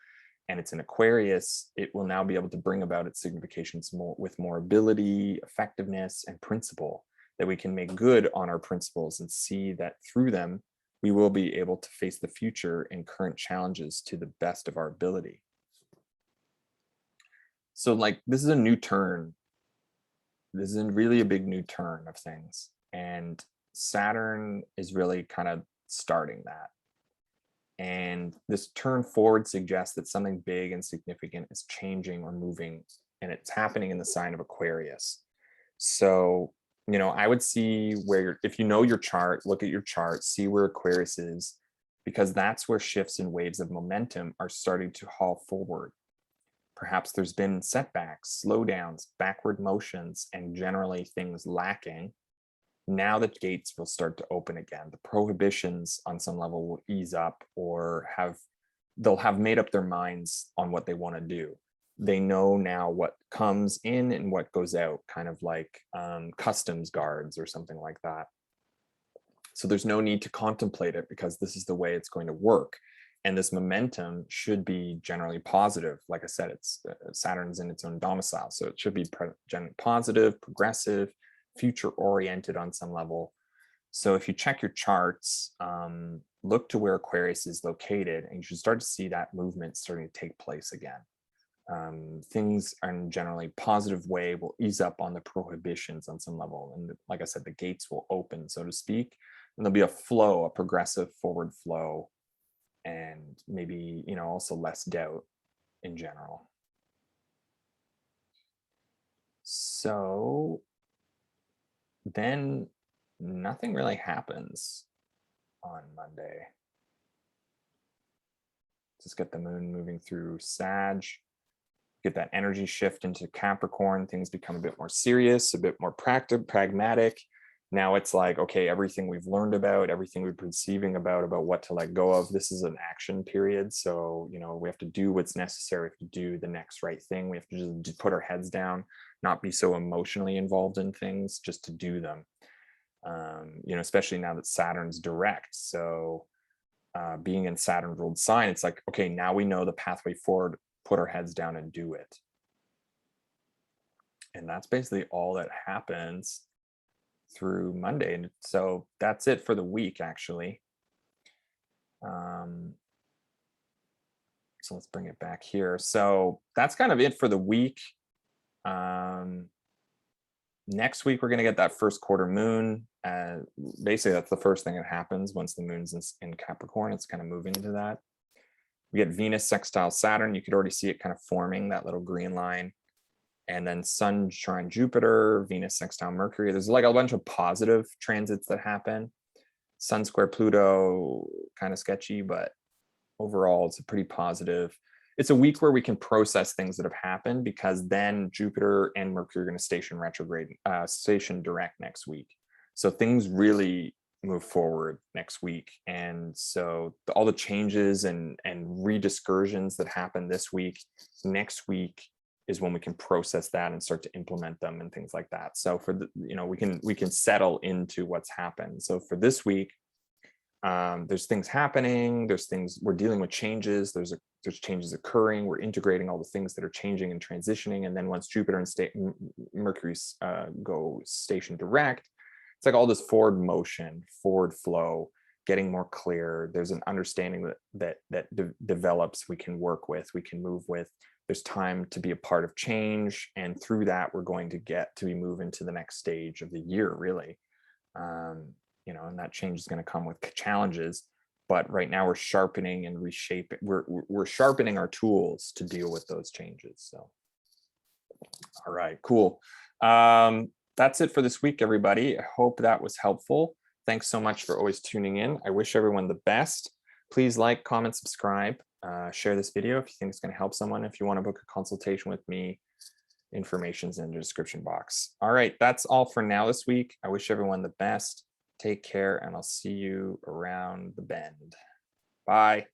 and it's in Aquarius, it will now be able to bring about its significations with more ability, effectiveness, and principle, that we can make good on our principles and see that through them, we will be able to face the future and current challenges to the best of our ability. So like, this is a new turn this is really a big new turn of things. And Saturn is really kind of starting that. And this turn forward suggests that something big and significant is changing or moving, and it's happening in the sign of Aquarius. So, I would see where, if you know your chart, look at your chart, see where Aquarius is, because that's where shifts and waves of momentum are starting to haul forward. Perhaps there's been setbacks, slowdowns, backward motions, and generally things lacking. Now the gates will start to open again. The prohibitions on some level will ease up, or they'll have made up their minds on what they want to do. They know now what comes in and what goes out, kind of like customs guards or something like that. So there's no need to contemplate it, because this is the way it's going to work. And this momentum should be generally positive. Like I said, it's Saturn's in its own domicile, so it should be generally positive, progressive, future oriented on some level. So if you check your charts, look to where Aquarius is located, and you should start to see that movement starting to take place again. Things in generally positive way will ease up on the prohibitions on some level. And like I said, the gates will open, so to speak, and there'll be a flow, a progressive forward flow, and maybe, also less doubt in general. So then nothing really happens on Monday. Just get the moon moving through Sag, get that energy shift into Capricorn. Things become a bit more serious, a bit more pragmatic. Now it's like, okay, everything we've learned about, everything we're perceiving about what to let go of, this is an action period. So, we have to do what's necessary. We have to do the next right thing. We have to just put our heads down, not be so emotionally involved in things, just to do them. Especially now that Saturn's direct. So being in Saturn ruled sign, it's like, okay, now we know the pathway forward, put our heads down and do it. And that's basically all that happens through Monday. And so that's it for the week, actually. So let's bring it back here. So that's kind of it for the week. Next week, we're going to get that first quarter moon. Basically, that's the first thing that happens once the moon's in Capricorn. It's kind of moving into that. We get Venus sextile Saturn. You could already see it kind of forming that little green line. And then Sun trine Jupiter, Venus sextile Mercury. There's like a bunch of positive transits that happen. Sun square Pluto, kind of sketchy, but overall, it's a pretty positive. It's a week where we can process things that have happened, because then Jupiter and Mercury are going to station retrograde, station direct next week. So things really move forward next week. And so all the changes and rediscursions that happen this week, next week is when we can process that and start to implement them and things like that. So for the, we can settle into what's happened. So for this week, there's things happening, there's things, we're dealing with changes, there's changes occurring, we're integrating all the things that are changing and transitioning. And then once Jupiter and Mercury go station direct, it's like all this forward motion, forward flow, getting more clear. There's an understanding that develops, we can work with, we can move with. There's time to be a part of change, and through that we're going to get to move into the next stage of the year, really. And that change is going to come with challenges, but right now we're sharpening and reshaping. We're sharpening our tools to deal with those changes. So, all right, cool. That's it for this week, everybody. I hope that was helpful. Thanks so much for always tuning in. I wish everyone the best. Please like, comment, subscribe, share this video if you think it's going to help someone. If you want to book a consultation with me, information's in the description box. All right, that's all for now this week. I wish everyone the best. Take care, and I'll see you around the bend. Bye.